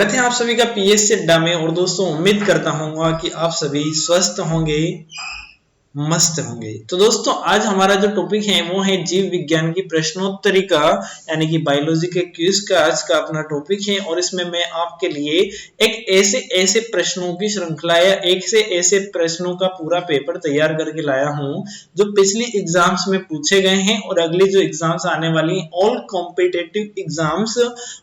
स्वागत है आप सभी का पीएससी अड्डा में। और दोस्तों उम्मीद करता हूँ कि आप सभी स्वस्थ होंगे, मस्त होंगे। तो दोस्तों आज हमारा जो टॉपिक है वो है जीव विज्ञान की प्रश्नोत्तरी का, यानी कि बायोलॉजी के क्विज का आज का अपना टॉपिक है। और इसमें मैं आपके लिए एक ऐसे प्रश्नों की श्रृंखला या एक से ऐसे प्रश्नों का पूरा पेपर तैयार करके लाया हूं जो पिछली एग्जाम्स में पूछे गए हैं और अगली जो एग्जाम्स आने वाली हैं ऑल कॉम्पिटिटिव एग्जाम्स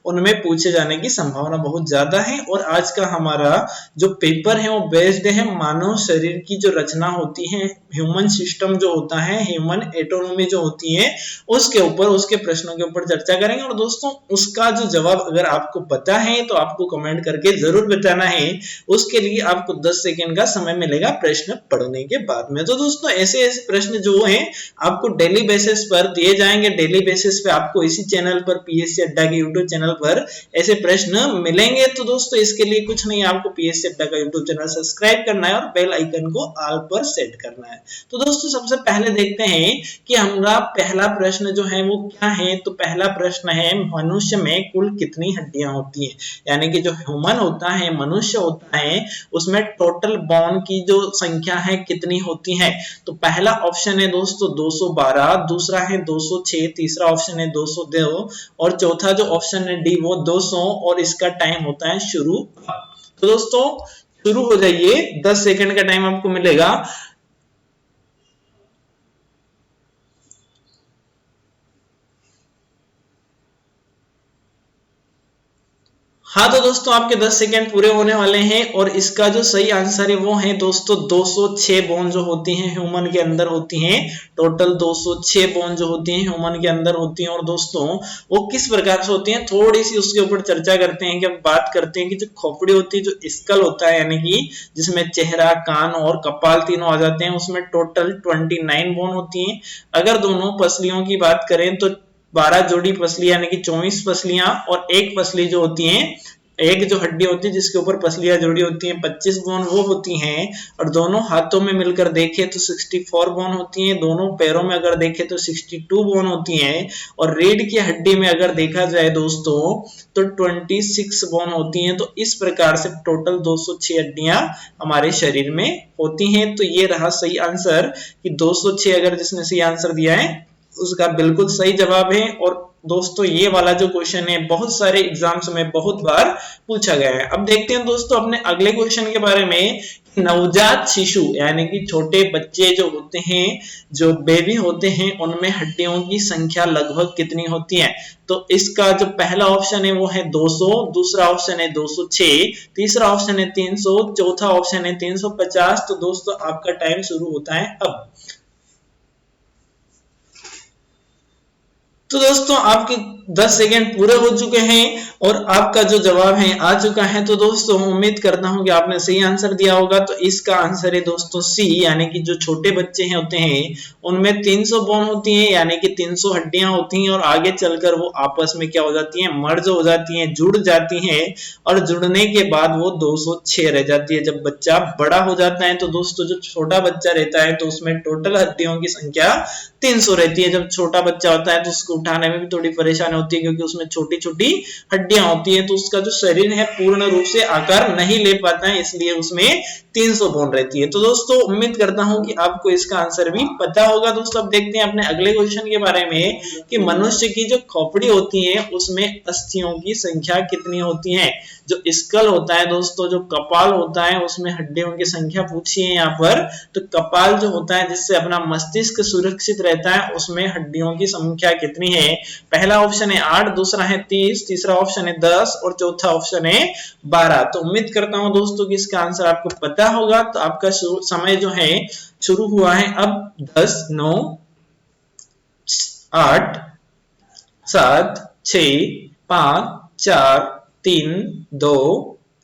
उनमें पूछे जाने की संभावना बहुत ज्यादा है। और आज का हमारा जो पेपर है वो बेस्ड है मानव शरीर की जो रचना होती है, ह्यूमन सिस्टम जो होता है, ह्यूमन एटोनॉमी जो होती है, उसके ऊपर, उसके प्रश्नों के ऊपर चर्चा करेंगे। और दोस्तों उसका जो जवाब अगर आपको पता है तो आपको कमेंट करके जरूर बताना है। उसके लिए आपको 10 सेकंड का समय मिलेगा प्रश्न पढ़ने के बाद में। तो दोस्तों ऐसे ऐसे प्रश्न जो हैं आपको डेली बेसिस पर दिए जाएंगे। डेली बेसिस पे आपको इसी चैनल पर, पीएससी अड्डा के यूट्यूब चैनल पर ऐसे प्रश्न मिलेंगे। तो दोस्तों इसके लिए कुछ नहीं, आपको पीएससी अड्डा का यूट्यूब चैनल सब्सक्राइब करना है और बेल आइकन को ऑल पर सेट करना है। तो दोस्तों सबसे पहले देखते हैं कि हमारा पहला प्रश्न जो है वो क्या है। तो पहला प्रश्न है मनुष्य में कुल कितनी हड्डियां होती हैं, यानी कि जो ह्यूमन होता है, मनुष्य होता है, उसमें टोटल बोन की जो संख्या है कितनी होती है। तो पहला ऑप्शन है दोस्तों 212, दूसरा है 206, तीसरा ऑप्शन है 202 और चौथा जो ऑप्शन है डी वो 200। और इसका टाइम होता है शुरू। तो दोस्तों शुरू हो जाइए, 10 सेकंड का टाइम आपको मिलेगा। हाँ तो दोस्तों आपके 10 सेकंड पूरे होने वाले हैं और इसका जो सही आंसर है वो है दोस्तों 206 बोन जो होती हैं ह्यूमन के अंदर होती हैं। टोटल 206 बोन जो होती हैं ह्यूमन के अंदर होती हैं। और दोस्तों वो किस प्रकार से होती हैं थोड़ी सी उसके ऊपर चर्चा करते हैं। कि अब बात करते हैं कि जो खोपड़ी होती है, जो स्कल होता है, यानी कि जिसमें चेहरा, कान और कपाल तीनों आ जाते हैं, उसमें टोटल 29 बोन होती हैं। अगर दोनों पसलियों की बात करें तो 12 जोड़ी पसली यानी कि 24 पसलियां और एक पसली जो होती है, एक जो हड्डी होती है जिसके ऊपर पसलियां जुड़ी होती हैं, 25 बोन वो होती हैं। और दोनों हाथों में मिलकर देखें तो 64 बोन होती हैं। दोनों पैरों में अगर देखें तो 62 बोन होती हैं। और रीढ़ की हड्डी में अगर देखा जाए दोस्तों तो 26 बोन होती हैं। तो इस प्रकार से टोटल 206 हड्डियां हमारे शरीर में होती हैं। तो ये रहा सही आंसर कि 206, अगर जिसने सही आंसर दिया है उसका बिल्कुल सही जवाब है। और दोस्तों ये वाला जो क्वेश्चन है बहुत सारे एग्जाम्स में बहुत बार पूछा गया है। अब देखते हैं दोस्तों अपने अगले क्वेश्चन के बारे में। नवजात शिशु यानी कि छोटे बच्चे जो होते हैं, जो बेबी होते हैं, उनमें हड्डियों की संख्या लगभग कितनी होती है। तो इसका जो पहला ऑप्शन है वो है 200, दूसरा ऑप्शन है 206, तीसरा ऑप्शन है 300, चौथा ऑप्शन है 350। तो दोस्तों आपका टाइम शुरू होता है अब। तो दोस्तों आपके 10 सेकंड पूरे हो चुके हैं और आपका जो जवाब है आ चुका है। तो दोस्तों उम्मीद करता हूं कि आपने सही आंसर दिया होगा। तो इसका आंसर है दोस्तों सी, यानी कि जो छोटे बच्चे हैं होते हैं उनमें 300 बोन होती हैं, यानी कि 300 हड्डियां होती हैं। और आगे चलकर वो आपस में क्या हो जाती हैं, मर्ज हो जाती हैं, जुड़ जाती हैं। और जुड़ने के बाद वो 206 रह जाती है। जब बच्चा बड़ा हो जाता है तो दोस्तों जो छोटा बच्चा रहता है तो उसमें टोटल हड्डियों की संख्या 300 रहती है। जब छोटा बच्चा होता है तो उसको उठाने में भी थोड़ी परेशानी होती है क्योंकि उसमें छोटी छोटी हड्डियां होती हैं। तो उसका जो शरीर है पूर्ण रूप से आकार नहीं ले पाता है, इसलिए उसमें 300 बोन रहती है। तो दोस्तों उम्मीद करता हूं कि आपको इसका आंसर भी पता होगा। दोस्तों अब देखते हैं अपने अगले क्वेश्चन के बारे में कि मनुष्य की जो खोपड़ी होती है उसमें अस्थियों की संख्या कितनी होती है। जो स्कल होता है दोस्तों, जो कपाल होता है, उसमें हड्डियों की संख्या पूछी है यहाँ पर। तो कपाल जो होता है जिससे अपना मस्तिष्क सुरक्षित रहता है, उसमें हड्डियों की संख्या कितनी है। पहला ऑप्शन है 8, दूसरा है 30, तीसरा ऑप्शन है 10 और चौथा ऑप्शन है 12। तो उम्मीद करता हूं दोस्तों कि इसका आंसर आपको पता होगा। तो आपका समय जो है शुरू हुआ है अब। 10, 9, 8, 7, 6, 5, 4, 3, 2,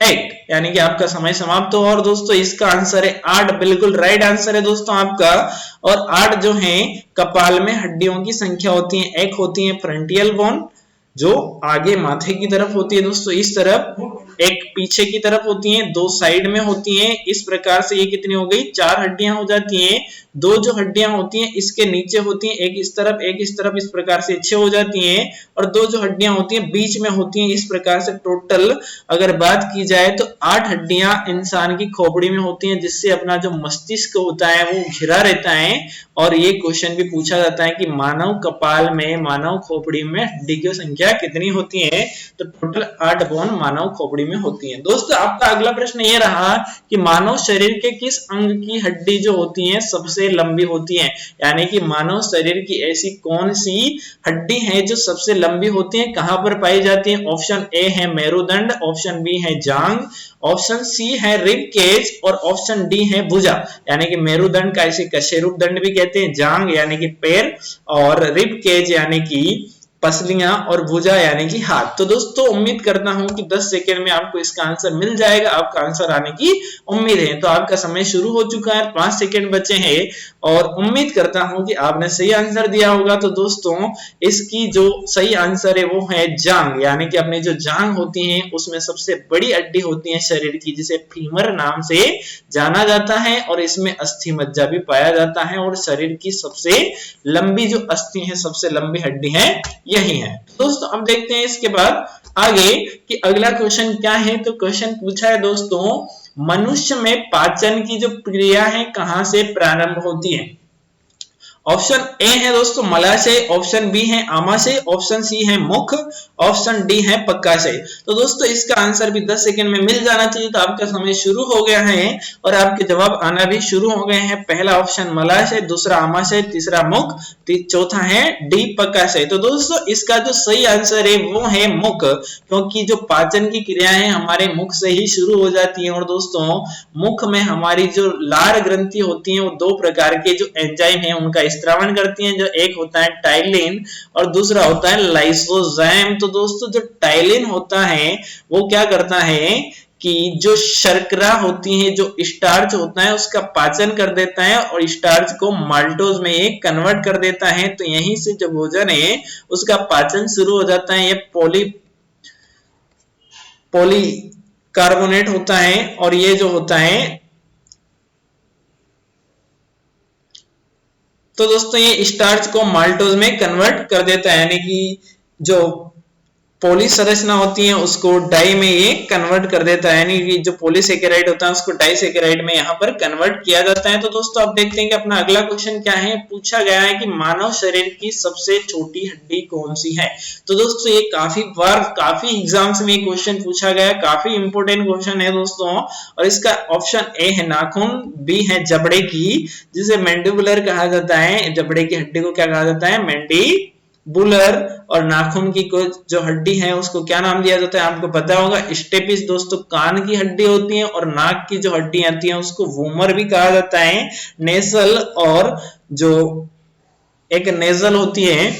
1, यानी कि आपका समय समाप्त हो। और दोस्तों इसका आंसर है 8, बिल्कुल राइट आंसर है दोस्तों आपका। और 8 जो है कपाल में हड्डियों की संख्या होती है। एक होती है फ्रंटियल बोन जो आगे माथे की तरफ होती है दोस्तों इस तरफ, एक पीछे की तरफ होती हैं, दो साइड में होती हैं। इस प्रकार से ये कितनी हो गई, 4 हड्डियां हो जाती हैं। दो जो हड्डियां होती हैं इसके नीचे होती हैं, एक इस तरफ एक इस तरफ, इस प्रकार से 6 हो जाती हैं। और दो जो हड्डियां होती हैं बीच में होती हैं। इस प्रकार से टोटल अगर बात की जाए तो 8 हड्डियां इंसान की खोपड़ी में होती हैं, जिससे अपना जो मस्तिष्क होता है वो घिरा रहता है। और ये क्वेश्चन भी पूछा जाता है कि मानव कपाल में, मानव खोपड़ी में हड्डी की संख्या कितनी होती है, तो टोटल 8 बोन मानव खोपड़ी में होती है। दोस्तों आपका अगला प्रश्न ये रहा कि मानव शरीर के किस अंग की हड्डी जो होती है सबसे लंबी होती है, यानी कि मानव शरीर की ऐसी कौन सी हड्डी है जो सबसे लंबी होती है, कहां पर पाई जाती है। ऑप्शन ए है मेरुदंड, ऑप्शन बी है जांग, ऑप्शन सी है रिब केज और ऑप्शन डी है भुजा। यानी कि मेरुदंड का इसे कशेरुक दंड भी कहते हैं, जांग यानी कि पैर, और रिब केज यानी कि पसलियां, और भुजा यानी कि हाथ। तो दोस्तों उम्मीद करता हूं कि 10 सेकंड में आपको इसका आंसर मिल जाएगा, आपका आंसर आने की उम्मीद है। तो आपका समय शुरू हो चुका है, 5 सेकंड बचे हैं और उम्मीद करता हूं कि आपने सही आंसर दिया होगा। तो दोस्तों इसकी जो सही आंसर है वो है जांग, यानी कि अपनी जो जांग होती है उसमें सबसे बड़ी हड्डी होती है शरीर की, जिसे फीमर नाम से जाना जाता है, और इसमें अस्थि मज्जा भी पाया जाता है। और शरीर की सबसे लंबी जो अस्थि है, सबसे लंबी हड्डी है यही है। दोस्तों अब देखते हैं इसके बाद आगे कि अगला क्वेश्चन क्या है। तो क्वेश्चन पूछा है दोस्तों, मनुष्य में पाचन की जो क्रिया है कहां से प्रारंभ होती है। ऑप्शन ए है दोस्तों मलाशय, ऑप्शन बी है आमाशय, ऑप्शन सी है मुख, ऑप्शन डी है पक्काशय। तो दोस्तों इसका आंसर भी 10 सेकंड में मिल जाना चाहिए। तो आपका समय शुरू हो गया है और आपके जवाब आना भी शुरू हो गए हैं। पहला ऑप्शन मलाशय, दूसरा आमाशय, तीसरा मुख, चौथा है डी पक्काशय। तो दोस्तों इसका जो सही आंसर है वो है मुख, क्योंकि जो पाचन की क्रियाएं हमारे मुख से ही शुरू हो जाती है। और दोस्तों मुख में हमारी जो लार ग्रंथि होती है वो 2 प्रकार के जो एंजाइम है उनका स्त्रावण करती हैं, जो एक होता है टाइलिन और दूसरा होता है लाइसोजाइम। तो दोस्तों जो टाइलिन होता है वो क्या करता है कि जो शर्करा होती है, जो स्टार्च होता है उसका पाचन कर देता है और स्टार्च को माल्टोज में ये कन्वर्ट कर देता है। तो यहीं से जो भोजन है उसका पाचन शुरू हो जाता है। ये पॉलीकार्बोनेट होता है और ये जो होता है, तो दोस्तों ये स्टार्च को माल्टोज में कन्वर्ट कर देता है, यानी कि जो पॉली संरचना होती है उसको डाई में ये कन्वर्ट कर देता है, यानी कि जो पॉलीसेकेराइड होता है उसको डाइसेकेराइड में यहाँ पर कन्वर्ट किया जाता है। तो दोस्तों आप देखते हैं कि अपना अगला क्वेश्चन क्या है। पूछा गया है कि मानव शरीर की सबसे छोटी हड्डी कौन सी है। तो दोस्तों ये काफी एग्जाम्स में क्वेश्चन पूछा गया है, काफी इंपोर्टेंट क्वेश्चन है दोस्तों। और इसका ऑप्शन ए है नाखून, बी है जबड़े की जिसे मैंडिबुलर कहा जाता है, जबड़े की हड्डी को क्या कहा जाता है, मैंडिबुलर, और नाखून की जो हड्डी है उसको क्या नाम दिया जाता है आपको पता होगा, स्टेपिस। दोस्तों कान की हड्डी होती है और नाक की जो हड्डी आती है उसको वूमर भी कहा जाता है, नेसल, और जो एक नेजल होती है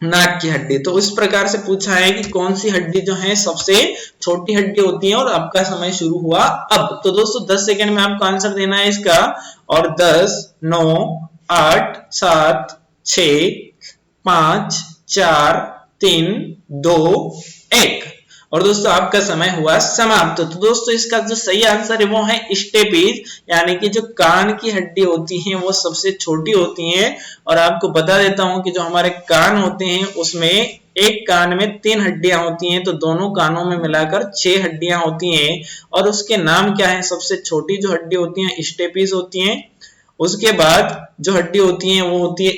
नाक की हड्डी। तो इस प्रकार से पूछा है कि कौन सी हड्डी जो है सबसे छोटी हड्डी होती है। और आपका समय शुरू हुआ अब। तो दोस्तों 10 सेकंड में आपको आंसर देना है इसका, और 10, 9, 8, 7, 6, 5, 4, 3, 2, 1। और दोस्तों आपका समय हुआ समाप्त। तो दोस्तों इसका जो सही आंसर है वो है स्टेपिस, यानी कि जो कान की हड्डी होती है वो सबसे छोटी होती है। और आपको बता देता हूं कि जो हमारे कान होते हैं उसमें एक कान में 3 हड्डियां होती हैं, तो दोनों कानों में मिलाकर 6 हड्डियां होती हैं। और उसके नाम क्या है, सबसे छोटी जो हड्डी होती है स्टेपिस होती है। उसके बाद जो हड्डी होती है वो होती है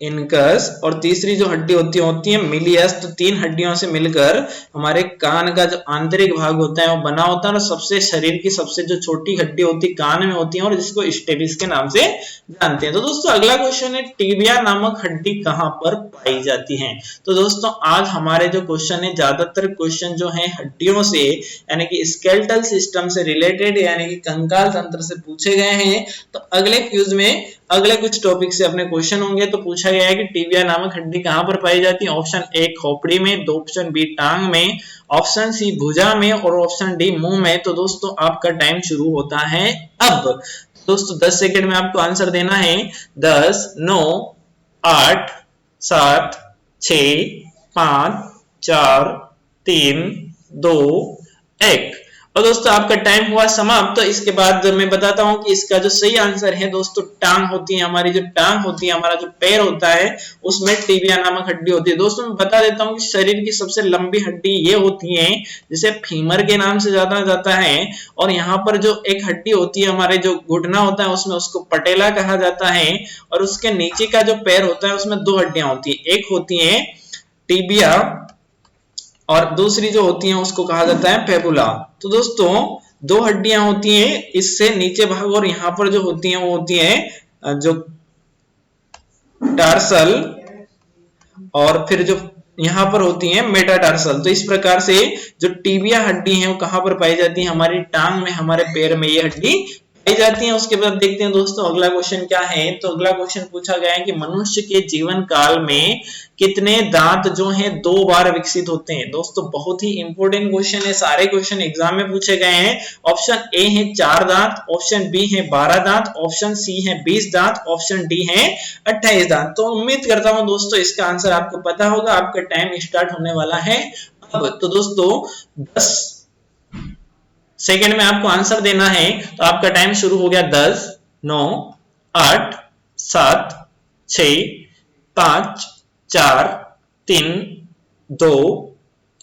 इनकस, और तीसरी जो हड्डी होती है मिलियस। तो 3 हड्डियों से मिलकर हमारे कान का जो आंतरिक भाग होता है वो बना होता है। और सबसे शरीर की सबसे जो छोटी हड्डी होती है कान में होती है और जिसको स्टेपिस के नाम से जानते हैं। तो दोस्तों अगला क्वेश्चन है, टिबिया नामक हड्डी कहां पर पाई जाती है। तो दोस्तों आज हमारे जो क्वेश्चन है, ज्यादातर क्वेश्चन जो है हड्डियों से यानी कि स्केलेटल सिस्टम से रिलेटेड यानी कि कंकाल तंत्र से पूछे गए हैं। तो अगले क्विज में अगले कुछ टॉपिक से अपने क्वेश्चन होंगे। तो पूछा गया है कि टिबिया नामक हड्डी कहां पर पाई जाती है। ऑप्शन ए खोपड़ी में, ऑप्शन बी टांग में, ऑप्शन सी भुजा में, और ऑप्शन डी मुंह में। तो दोस्तों आपका टाइम शुरू होता है अब। दोस्तों 10 सेकंड में आपको आंसर देना है। 10, 9, 8, 7, 6, 5, 4 3 2 1। और दोस्तों आपका टाइम हुआ समाप्त। तो इसके बाद मैं बताता हूं कि इसका जो सही आंसर है दोस्तों, टांग होती है हमारी, जो टांग होती है, हमारा जो पैर होता है, उसमें टिबिया नामक हड्डी होती है। दोस्तों मैं बता देता हूं कि शरीर की सबसे लंबी हड्डी ये होती है, जिसे फीमर के नाम से जाना जाता है। और यहाँ पर जो एक हड्डी होती है, हमारे जो घुटना होता है उसमें, उसको पटेला कहा जाता है। और उसके नीचे का जो पैर होता है उसमें दो हड्डियां होती है, एक होती है टिबिया और दूसरी जो होती है उसको कहा जाता है फेबुला। तो दोस्तों दो हड्डियां होती हैं इससे नीचे भाग, और यहाँ पर जो होती हैं वो होती है जो टार्सल, और फिर जो यहाँ पर होती है मेटाटार्सल। तो इस प्रकार से जो टिबिया हड्डी है वो कहाँ पर पाई जाती है, हमारी टांग में, हमारे पैर में ये हड्डी पाई जाती है। उसके बाद देखते हैं दोस्तों अगला क्वेश्चन क्या है। तो अगला क्वेश्चन पूछा गया है कि मनुष्य के जीवन काल में कितने दांत जो हैं 2 बार विकसित होते हैं। दोस्तों बहुत ही इंपॉर्टेंट क्वेश्चन है, सारे क्वेश्चन एग्जाम में पूछे गए हैं। ऑप्शन ए है 4 दांत, ऑप्शन बी है 12 दांत, ऑप्शन सी है 20 दांत, ऑप्शन डी है 28 दांत। तो उम्मीद करता हूं दोस्तों इसका आंसर आपको पता होगा। आपका टाइम स्टार्ट होने वाला है अब। तो दोस्तों 10 सेकेंड में आपको आंसर देना है। तो आपका टाइम शुरू हो गया। 10 9 8 7 6 5 4 3 2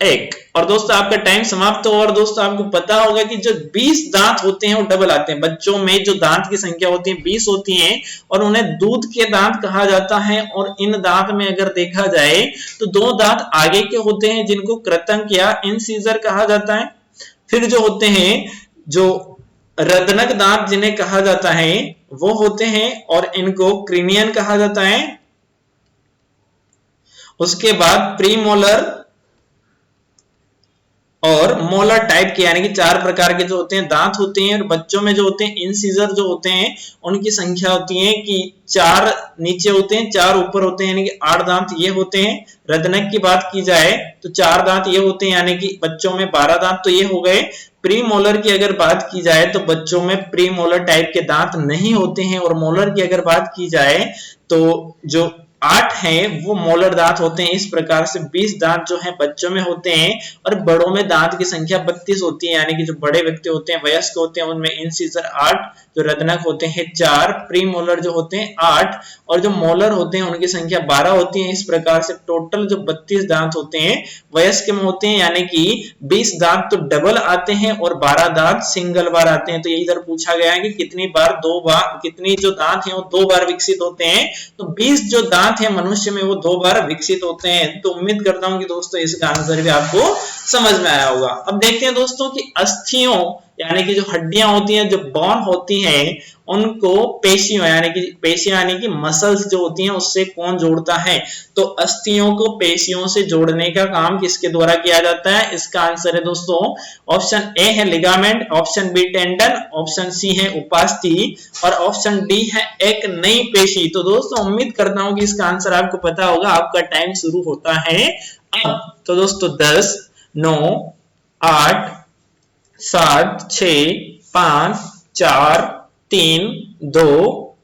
1। और दोस्तों आपका टाइम समाप्त हो। और दोस्तों आपको पता होगा कि जो 20 दांत होते हैं वो डबल आते हैं। बच्चों में जो दांत की संख्या होती है 20 होती है, और उन्हें दूध के दांत कहा जाता है। और इन दांत में अगर देखा जाए तो 2 दांत आगे के होते हैं जिनको कृतंक या इंसीजर कहा जाता है। फिर जो होते हैं जो रदनक दांत जिन्हें कहा जाता है वो होते हैं, और इनको क्रीनियन कहा जाता है। उसके बाद प्रीमोलर और मोलर टाइप के, यानी कि 4 प्रकार के जो होते हैं दांत होते हैं। और बच्चों में जो होते हैं इंसीजर जो होते हैं उनकी संख्या होती है कि 4 नीचे होते हैं, 4 ऊपर होते हैं, यानी कि 8 दांत ये होते हैं। रदनक की बात की जाए तो 4 दांत ये होते हैं, यानी कि बच्चों में 12 दांत तो ये हो गए। प्रीमोलर की अगर बात की जाए तो बच्चों में प्रीमोलर टाइप के दांत नहीं होते हैं। और मोलर की अगर बात की जाए तो जो 8 हैं वो मोलर दांत होते हैं। इस प्रकार से 20 दांत जो है बच्चों में होते हैं। और बड़ों में दांत की संख्या 32 होती है, यानी कि जो बड़े व्यक्ति होते हैं, वयस्क होते हैं, उनमें इंसिजर 8, जो रदनक होते हैं 4, प्रीमोलर जो होते हैं 8, और जो मोलर होते हैं उनकी संख्या 12 होती है। इस प्रकार से टोटल जो 32 दांत होते हैं वयस्क में होते हैं, यानी कि 20 दांत तो डबल आते हैं और 12 दांत सिंगल बार आते हैं। तो ये इधर पूछा गया है कि कितनी बार 2 बार, कितनी जो दांत हैं वो 2 बार विकसित होते हैं। तो 20 जो दांत है मनुष्य में वो 2 बार विकसित होते हैं। तो उम्मीद करता हूं कि दोस्तों इसका आंसर भी आपको समझ में आया होगा। अब देखते हैं दोस्तों कि अस्थियों, यानी कि जो हड्डियां होती हैं, जो बोन होती हैं, उनको पेशियों, यानी कि पेशियां यानी कि मसल्स जो होती हैं उससे कौन जोड़ता है। तो अस्थियों को पेशियों से जोड़ने का काम किसके द्वारा किया जाता है। इसका आंसर है दोस्तों ऑप्शन ए है ligament, option B tendon, option C है उपास्थि, और ऑप्शन डी है एक नई पेशी। तो दोस्तों उम्मीद करता हूं कि इसका आंसर आपको पता होगा। आपका टाइम शुरू होता है अब। तो दोस्तों 10 9 8 7 6 5 4 3 2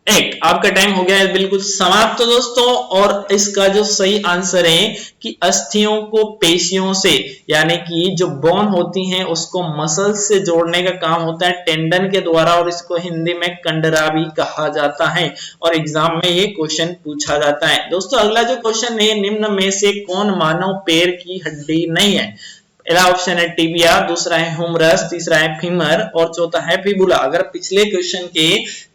1। आपका टाइम हो गया है बिल्कुल समाप्त। तो दोस्तों और इसका जो सही आंसर है कि अस्थियों को पेशियों से, यानी कि जो बोन होती हैं उसको मसल्स से जोड़ने का काम होता है टेंडन के द्वारा, और इसको हिंदी में कंडरा भी कहा जाता है। और एग्जाम में ये क्वेश्चन पूछा जाता है। दोस्तों अगला जो क्वेश्चन है, निम्न में से कौन मानव पैर की हड्डी नहीं है। पहला ऑप्शन है टिबिया, दूसरा है ह्यूमरस, तीसरा है फीमर, और चौथा है फिबुला। अगर पिछले क्वेश्चन के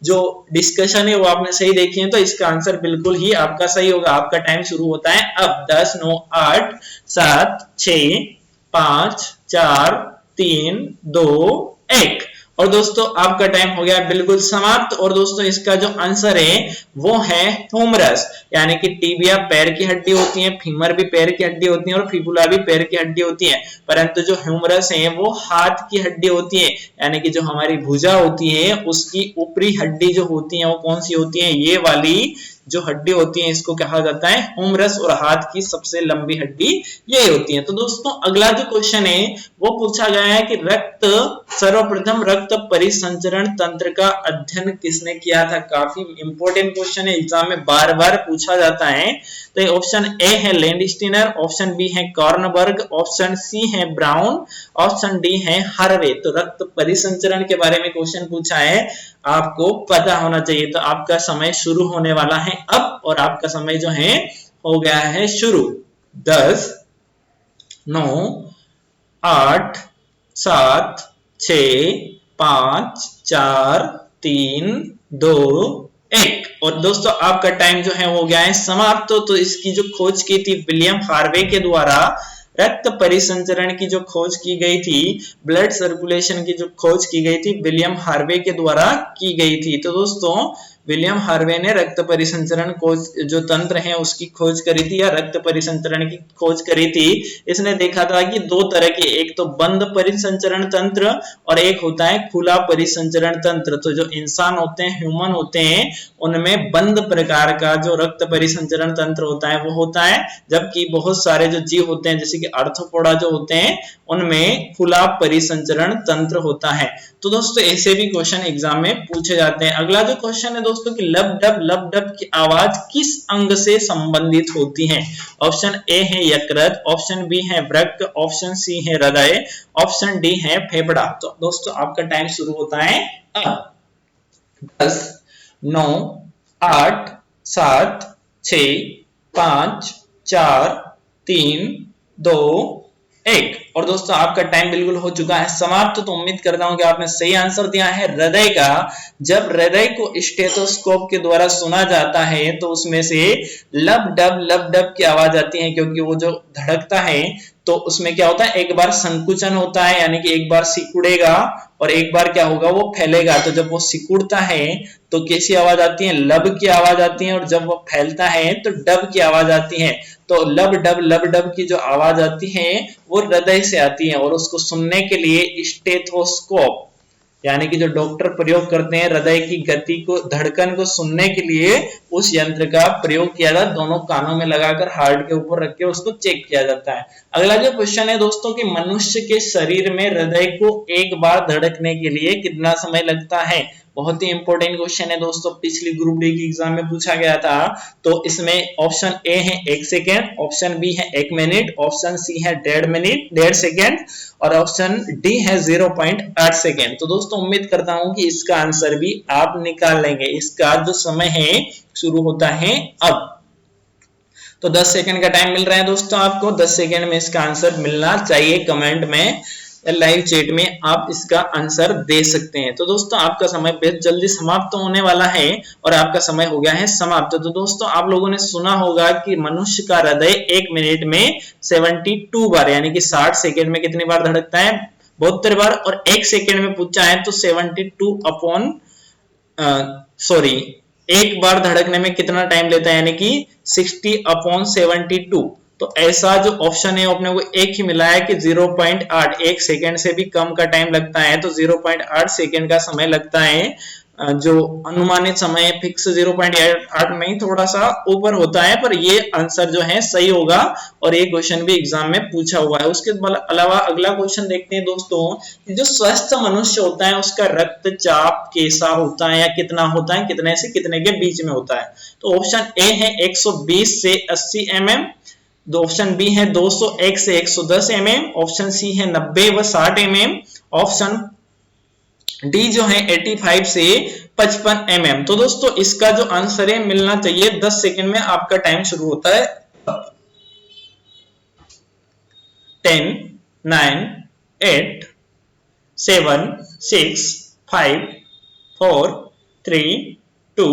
जो डिस्कशन है वो आपने सही देखे हैं तो इसका आंसर बिल्कुल ही आपका सही होगा। आपका टाइम शुरू होता है अब। 10 9 8 7 6 5 4 3 2 1। और दोस्तों आपका टाइम हो गया बिल्कुल समाप्त। और दोस्तों इसका जो आंसर है वो है ह्यूमरस, यानी कि टिबिया पैर की हड्डी होती है, फीमर भी पैर की हड्डी होती है, और फिबुला भी पैर की हड्डी होती है। परंतु जो ह्यूमरस है वो हाथ की हड्डी होती है, यानी कि जो हमारी भुजा होती है उसकी ऊपरी हड्डी जो होती है वो कौन सी होती है, ये वाली जो हड्डी होती है इसको कहा जाता है ह्यूमरस, और हाथ की सबसे लंबी हड्डी यही होती है। तो दोस्तों अगला जो क्वेश्चन है वो पूछा गया है कि सर्वप्रथम रक्त परिसंचरण तंत्र का अध्ययन किसने किया था। काफी इंपॉर्टेंट क्वेश्चन है, एग्जाम में बार बार पूछा जाता है। तो ऑप्शन ए है लैंडस्टीनर, ऑप्शन बी है कॉर्नबर्ग, ऑप्शन सी है ब्राउन, ऑप्शन डी है हार्वे। तो रक्त परिसंचरण के बारे में क्वेश्चन पूछा है, आपको पता होना चाहिए। तो आपका समय शुरू होने वाला है अब, और आपका समय जो है हो गया है शुरू। 10 9 8 7 6 5 4 3 2 1। और दोस्तों आपका टाइम जो है हो गया है समाप्त। तो इसकी जो खोज की थी विलियम हार्वे के द्वारा, रक्त परिसंचरण की जो खोज की गई थी, ब्लड सर्कुलेशन की जो खोज की गई थी, विलियम हार्वे के द्वारा की गई थी। तो दोस्तों विलियम हार्वे ने रक्त परिसंचरण जो तंत्र है उसकी खोज करी थी, या रक्त परिसंचरण की खोज करी थी। इसने देखा था कि दो तरह के, एक तो बंद परिसंचरण तंत्र और एक होता है खुला परिसंचरण तंत्र। तो जो इंसान होते हैं, ह्यूमन होते हैं, उनमें बंद प्रकार का जो रक्त परिसंचरण तंत्र होता है वो होता है, जबकि बहुत सारे जो जीव होते हैं जैसे कि आर्थ्रोपोडा जो होते हैं उनमें खुला परिसंचरण तंत्र होता है। तो दोस्तों ऐसे भी क्वेश्चन एग्जाम में पूछे जाते हैं। अगला जो क्वेश्चन है दोस्तों कि लब डब की आवाज किस अंग से संबंधित होती है। ऑप्शन ए है यकृत, ऑप्शन बी है वृक्क, ऑप्शन सी है हृदय, ऑप्शन डी है फेफड़ा। तो दोस्तों आपका टाइम शुरू होता है अब। 10 9 8 7 6 5 4 3 2 1। और दोस्तों आपका टाइम बिल्कुल हो चुका है समाप्त। तो उम्मीद करता हूं कि आपने सही आंसर दिया है हृदय का। जब हृदय को स्टेथोस्कोप के द्वारा सुना जाता है तो उसमें से लब डब की आवाज आती है, क्योंकि वो जो धड़कता है तो उसमें क्या होता है, एक बार संकुचन होता है, यानी कि एक बार सिकुड़ेगा और एक बार क्या होगा, वो फैलेगा। तो जब वो सिकुड़ता है तो कैसी आवाज आती है, लब की आवाज आती है, और जब वो फैलता है तो डब की आवाज आती है। तो लब डब की जो आवाज आती है वो हृदय से आती है, और उसको सुनने के लिए स्टेथोस्कोप यानी कि जो डॉक्टर प्रयोग करते हैं हृदय की गति को, धड़कन को सुनने के लिए, उस यंत्र का प्रयोग किया जाता है। दोनों कानों में लगाकर हार्ट के ऊपर रख के उसको चेक किया जाता है। अगला जो क्वेश्चन है दोस्तों कि मनुष्य के शरीर में हृदय को एक बार धड़कने के लिए कितना समय लगता है। बहुत ही इंपॉर्टेंट क्वेश्चन है दोस्तों, पिछली ग्रुप डी की एग्जाम में पूछा गया था। तो इसमें ऑप्शन ए है 1 सेकेंड, ऑप्शन बी है 1 मिनट, ऑप्शन सी है 1.5 सेकेंड, और ऑप्शन डी है 0.8 सेकेंड। तो दोस्तों उम्मीद करता हूं कि इसका आंसर भी आप निकाल लेंगे। इसका जो समय है शुरू होता है अब। तो 10 सेकेंड का टाइम मिल रहा है दोस्तों आपको। 10 सेकेंड में इसका आंसर मिलना चाहिए। कमेंट में, लाइव चैट में आप इसका आंसर दे सकते हैं। तो दोस्तों आपका समय बेहद जल्दी समाप्त होने वाला है, और आपका समय हो गया है समाप्त। तो दोस्तों आप लोगों ने सुना होगा कि मनुष्य का हृदय 1 मिनट में 72 बार यानी कि 60 सेकेंड में कितनी बार धड़कता है, 72 बार। और 1 सेकेंड में पूछा है तो 72 अपॉन एक बार धड़कने में कितना टाइम लेता है, यानी कि 60 अपॉन 72। तो ऐसा जो ऑप्शन है अपने को एक ही मिला है कि 0.8, 1 सेकेंड से भी कम का टाइम लगता है। तो 0.8 सेकेंड का समय लगता है। जो अनुमानित समय फिक्स 0.8 में ही थोड़ा सा ऊपर होता है, पर ये आंसर जो है सही होगा, और ये क्वेश्चन भी एग्जाम में पूछा हुआ है। उसके अलावा अगला क्वेश्चन देखते हैं दोस्तों, जो स्वस्थ मनुष्य होता है उसका रक्तचाप कैसा होता है, या कितना होता है, कितने से कितने के बीच में होता है। तो ऑप्शन ए है 120 से 80 mm, ऑप्शन बी है 201 से 110 mm, ऑप्शन सी है 90 व 60 mm, ऑप्शन डी जो है 85 से 55 mm। तो दोस्तों इसका जो आंसर है मिलना चाहिए 10 सेकंड में। आपका टाइम शुरू होता है 10 9 8 7 6 5 4 3 2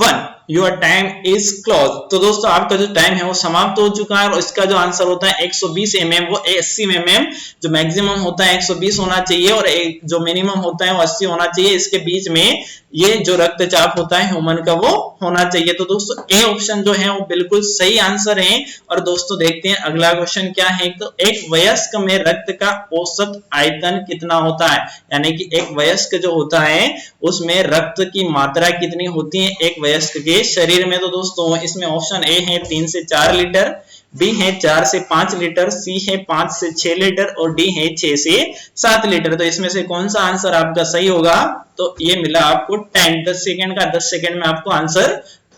1। Your time is close. तो दोस्तों आपका जो टाइम है वो समाप्त हो चुका है, और इसका जो आंसर होता है 120 mm, वो 80 mm। जो मैक्सिमम होता है 120 होना चाहिए, और जो मिनिमम होता है वो 80 होना चाहिए। इसके बीच में ये जो रक्तचाप होता है ह्यूमन का वो होना चाहिए। तो दोस्तों ए ऑप्शन जो है वो बिल्कुल सही आंसर है। और दोस्तों देखते हैं अगला क्वेश्चन क्या है। तो एक वयस्क में रक्त का औसत आयतन कितना होता है, यानी कि एक वयस्क जो होता है उसमें रक्त की मात्रा कितनी होती है एक वयस्क के है शरीर में, तो दोस्तों इसमें ऑप्शन ए है 3 से 4 लीटर, बी है 4 से 5 लीटर, सी है 5 से 6 लीटर और डी है 6 से 7 लीटर। तो इसमें से कौन सा आंसर आपका सही होगा? तो ये मिला आपको टाइम 10 सेकंड का। 10 सेकंड में आपको आंसर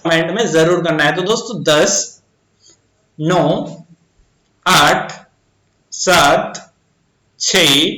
कमेंट में जरूर करना है। तो दोस्तों 10, 9, 8, 7, 6,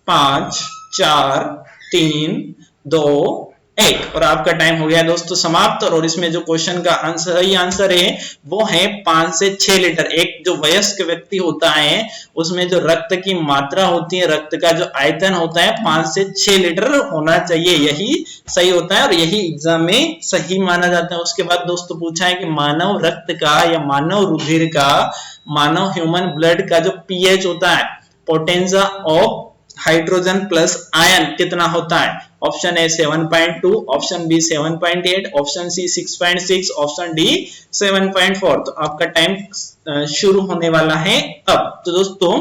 5, 4, 3, 2, 1 और आपका टाइम हो गया दोस्तों समाप्त। और इसमें जो क्वेश्चन का आंसर सही आंसर है वो है 5 से 6 लीटर। एक जो वयस्क व्यक्ति होता है उसमें जो रक्त की मात्रा होती है, रक्त का जो आयतन होता है 5 से 6 लीटर होना चाहिए, यही सही होता है और यही एग्जाम में सही माना जाता है। उसके बाद दोस्तों पूछा है कि मानव रक्त का या मानव रुधिर का, मानव ह्यूमन ब्लड का जो पीएच होता है, potential of hydrogen plus ion कितना होता है? Option A 7.2, option B 7.8, option C 6.6, option D 7.4। तो आपका टाइम शुरू होने वाला है अब। तो दोस्तों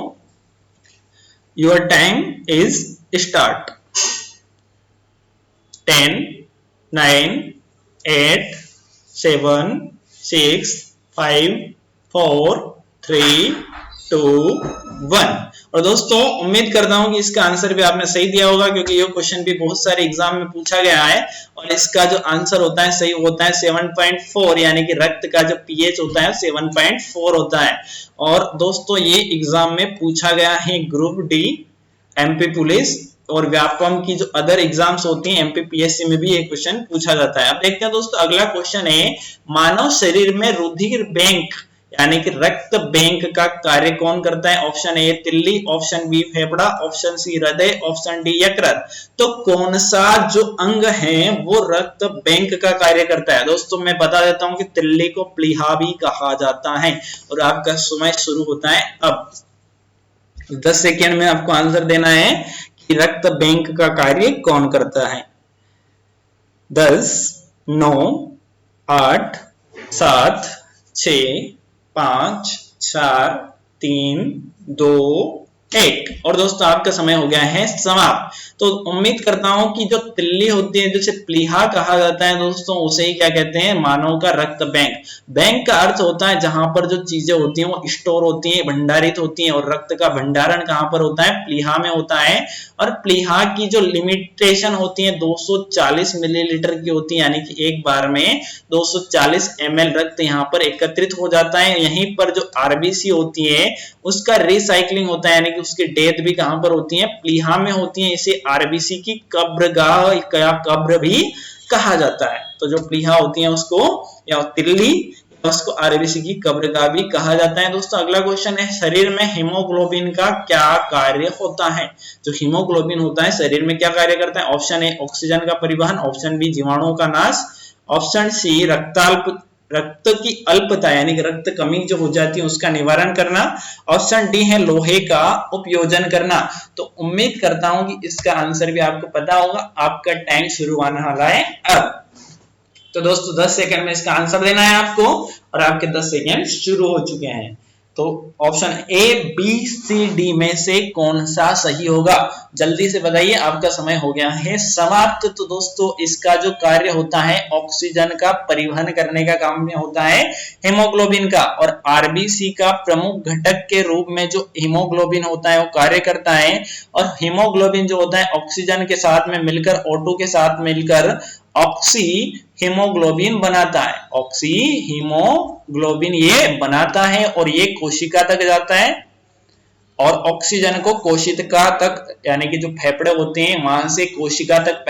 योर टाइम इज स्टार्ट। 10, 9, 8, 7, 6, 5, 4, 3, 2, 1। और दोस्तों उम्मीद करता हूं कि इसका आंसर भी आपने सही दिया होगा, क्योंकि ये क्वेश्चन भी बहुत सारे एग्जाम में पूछा गया है और इसका जो आंसर होता है सही होता है 7.4, यानी कि रक्त का जो पीएच होता है 7.4 होता है। और दोस्तों ये एग्जाम में पूछा गया है ग्रुप डी, एमपी पुलिस और व्यापम की जो अदर एग्जाम्स होती हैं, एमपीपीएससी में भी ये क्वेश्चन पूछा जाता है। अब देखते हैं दोस्तों अगला क्वेश्चन है, मानव शरीर में रुधिर बैंक यानी कि रक्त बैंक का कार्य कौन करता है? ऑप्शन ए तिल्ली, ऑप्शन बी फेफड़ा, ऑप्शन सी हृदय, ऑप्शन डी यकृत। तो कौन सा जो अंग है वो रक्त बैंक का कार्य करता है? दोस्तों मैं बता देता हूं कि तिल्ली को प्लीहा भी कहा जाता है। और आपका समय शुरू होता है अब। 10 सेकेंड में आपको आंसर देना है कि रक्त बैंक का कार्य कौन करता है। 10, 9, 8, 7, 6, 5, 4, 3, 2, 1 और दोस्तों आपका समय हो गया है समाप्त। तो उम्मीद करता हूं कि जो तिल्ली होती है, जिसे प्लीहा कहा जाता है दोस्तों, उसे ही क्या कहते हैं? मानव का रक्त बैंक। बैंक का अर्थ होता है जहां पर जो चीजें होती हैं वो स्टोर होती हैं, भंडारित होती हैं। और रक्त का भंडारण कहां पर होता है? प्लीहा में होता है। और प्लीहा की जो लिमिटेशन होती है 240 मिलीलीटर की होती है, यानी कि एक बार में 240 ml रक्त यहाँ पर एकत्रित हो जाता है। यहीं पर जो आरबीसी होती है उसका रिसाइकलिंग होता है, यानी कि उसकी डेथ भी कहां पर होती है? प्लीहा में होती है। इसे आरबीसी की कब्रगाह या कब्र भी कहा जाता है। तो जो प्लीहा होती है उसको या तिल्ली, उसको आरबीसी की कब्रगाह भी कहा जाता है। दोस्तों अगला क्वेश्चन है, शरीर में हीमोग्लोबिन का क्या कार्य होता है? जो हीमोग्लोबिन होता है शरीर में क्या कार्य करता है? ऑप्शन ए ऑक्सीजन का परिवहन, ऑप्शन बी जीवाणुओं का नाश, ऑप्शन सी रक्त की अल्पता यानी कि रक्त कमी जो हो जाती है उसका निवारण करना, ऑप्शन डी है लोहे का उपयोजन करना। तो उम्मीद करता हूं कि इसका आंसर भी आपको पता होगा। आपका टाइम शुरू होने वाला है अब। तो दोस्तों 10 सेकंड में इसका आंसर देना है आपको और आपके 10 सेकंड शुरू हो चुके हैं। तो option A, B, C, D में से कौन सा सही होगा? जल्दी से बताइए, आपका समय हो गया है समाप्त। तो दोस्तों इसका जो कार्य होता है ऑक्सीजन का परिवहन करने का काम में होता है हीमोग्लोबिन का। और आरबीसी का प्रमुख घटक के रूप में जो हीमोग्लोबिन होता है वो कार्य करता है। और हीमोग्लोबिन जो होता है ऑक्सीजन के साथ में मिलकर, O2 के साथ मिलकर ऑक्सी हीमोग्लोबिन बनाता है। ऑक्सी हीमोग्लोबिन ये बनाता है और ये कोशिका तक जाता है और ऑक्सीजन को कोशिका तक यानी कि जो फेफड़े होते हैं वहां से कोशिका तक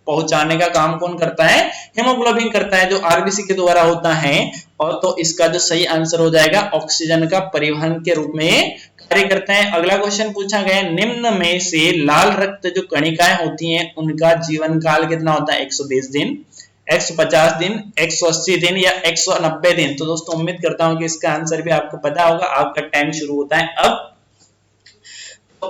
पहुंचाने का काम कौन करता है? हीमोग्लोबिन करता है, जो आरबीसी के द्वारा होता है। और तो इसका जो सही आंसर हो जाएगा ऑक्सीजन का परिवहन के रूप में कार्य करता है। अगला क्वेश्चन पूछा गया, निम्न में से लाल रक्त जो कणिकाएं होती हैं उनका जीवन काल कितना होता है? 120 दिन, 150 दिन, 180 दिन या 190 दिन। तो दोस्तों उम्मीद करता हूं कि इसका आंसर भी आपको पता होगा। आपका टाइम शुरू होता है अब।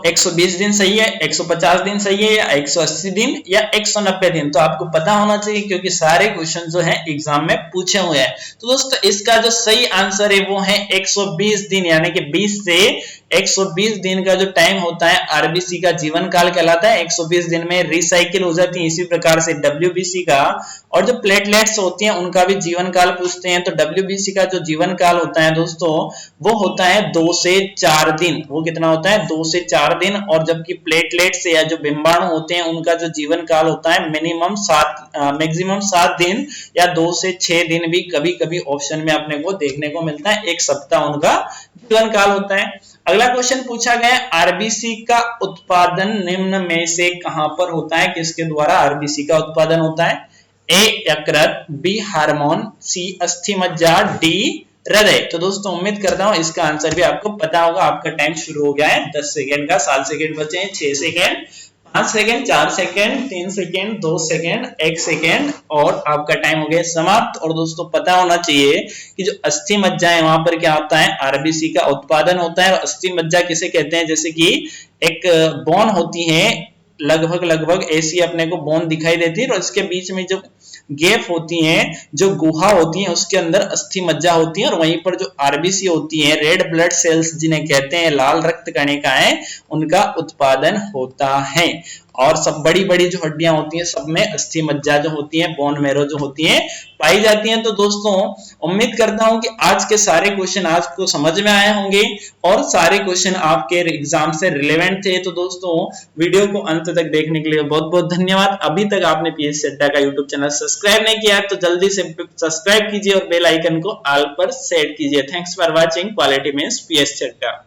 120 दिन सही है, 150 दिन सही है या 180 दिन या 190 दिन? तो आपको पता होना चाहिए क्योंकि सारे क्वेश्चन जो है एग्जाम में पूछे हुए हैं। तो दोस्तों इसका जो सही आंसर है वो है 120 दिन, यानी कि 20 से 120 दिन का जो टाइम होता है आरबीसी का जीवन काल कहलाता है। 120 दिन में रिसाइकिल हो जाती है। इसी प्रकार से डब्ल्यूबीसी का और जो प्लेटलेट्स होती हैं उनका भी जीवन काल पूछते हैं। तो डब्ल्यूबीसी का जो जीवन काल होता है दोस्तों वो होता है 2 से 4 दिन। वो कितना होता है? 2 से 4 दिन। और जबकि प्लेटलेट्स या जो बिंबाणु होते हैं उनका जो जीवन काल होता है मैक्सिमम 7 दिन या 2 से 6 दिन भी कभी कभी ऑप्शन में अपने को देखने को मिलता है। 1 सप्ताह उनका जीवन काल होता है। अगला क्वेश्चन पूछा गया है आरबीसी का उत्पादन निम्न में से कहां पर होता है? किसके द्वारा आरबीसी का उत्पादन होता है? ए यकृत, बी हार्मोन, सी अस्थि मज्जा, डी हृदय। तो दोस्तों उम्मीद करता हूं इसका आंसर भी आपको पता होगा। आपका टाइम शुरू हो गया है 10 सेकेंड का। 7 सेकेंड बचे हैं, 6 second, 5 second, 4 second, 3 second, 2 second, 1 second और आपका टाइम हो गया समाप्त। और दोस्तों पता होना चाहिए कि जो अस्थि मज्जा है वहां पर क्या होता है? आरबीसी का उत्पादन होता है। और अस्थि मज्जा किसे कहते हैं? जैसे कि एक बोन होती है, लगभग ऐसी अपने को बोन दिखाई देती है और इसके बीच में जो गैप होती हैं, जो गुहा होती है उसके अंदर अस्थि मज्जा होती है। और वहीं पर जो आरबीसी होती है, रेड ब्लड सेल्स जिन्हें कहते हैं, लाल रक्त कणिकाएं, उनका उत्पादन होता है। और सब बड़ी बड़ी जो हड्डियां होती हैं सब में अस्थि मज्जा जो होती है, बोन मैरो जो होती है पाई जाती हैं। तो दोस्तों उम्मीद करता हूं कि आज के सारे क्वेश्चन आपको समझ में आए होंगे और सारे क्वेश्चन आपके एग्जाम से रिलेवेंट थे। तो दोस्तों वीडियो को अंत तक देखने के लिए बहुत बहुत धन्यवाद। अभी तक आपने पीएससी अड्डा का यूट्यूब चैनल सब्सक्राइब नहीं किया तो जल्दी से सब्सक्राइब कीजिए और बेल आइकन को ऑल पर सेट कीजिए। Thanks for watching. Quality means PSC अड्डा।